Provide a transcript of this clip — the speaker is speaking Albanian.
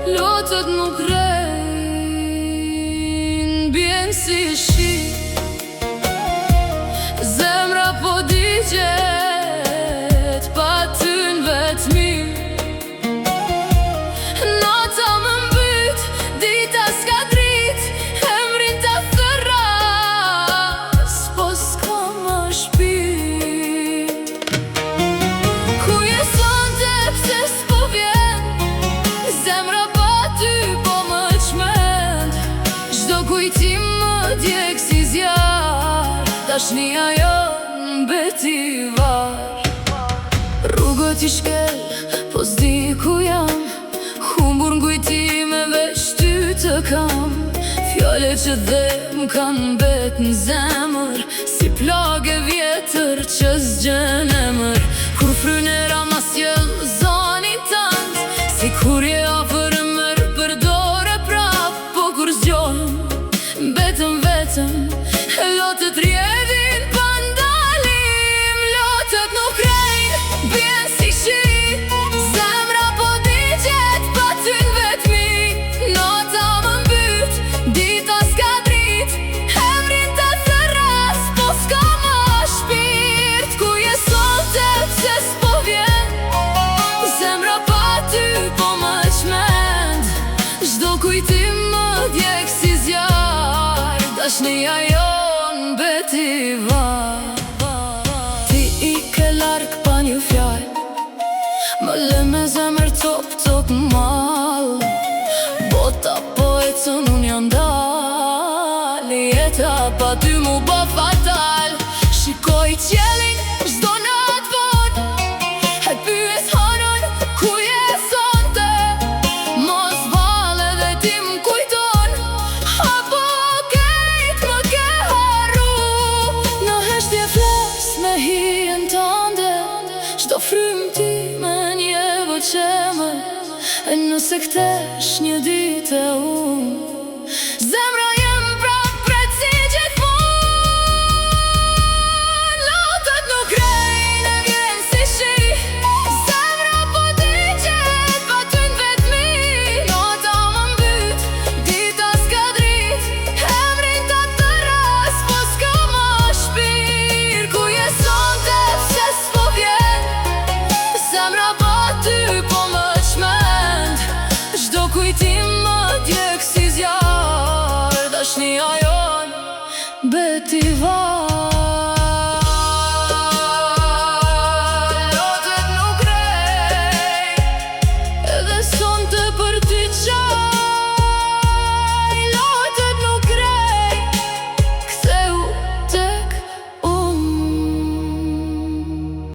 Lotët nuk rejnë, bjen si shi. Zemra po digjet, pa ty në vetmi. Nota më mbyt, dita s'ka drit, emrin ta thëras, po s'ka më shpirt. Ku je sonte, pse s'po vjen, zemra kujtim më djek si zjar, tashnia jon beti var. Rrugët i shkel, po s'di ku jam, humbur n'kujtime veç ty të kam. Fjale që dhe m'kan bet n'zemër, si plagë vjetër që s'gjen emër. Kur frynera ma sjell zonin tant, si kur je afër mër përdore prap. Po kur zgjohem vetëm, lotët rjedhin pa ndalim. Lotët nuk rejnë, bjen si shi. Zemra po digjet, pa ty në vetmi. Nota më mbyt, dita s'ka drit, emrin ta thëras, po s'ka më shpirt. Ku je sonte, pse s'po vjen, zemra pa ty po më qmend. Çdo kujtim më djek si zjar, tashnia jon beti var. Ti i ke larg pa një fjall, më lë me zemër top mal. Bota po e cën unë jam dal, jeta pa ty mu bë fatal. Shikoj qelin çdo nat von, e pyes hanën ku je sonte. Mos valle dhe ti m'kujton, apo kejt më ke harru. Në heshtje fles me hijen tënde, çdo frym ti me një vëqemër. E nëse kthesh një ditë unë, zemra jem prap pret si gjithmonë. Lotët nuk rejnë, e vjen si shi. Zemra po digjet, pa ty në vetmi. Nota më mbyt, dita s'ka drit, emrin ta thëras, po s'ka më shpirt. Ku je sonte, pse s'po vjen, zemra pa ty po më qmend. Çdo kujtim më djek si zjar, tashnia jon beti var.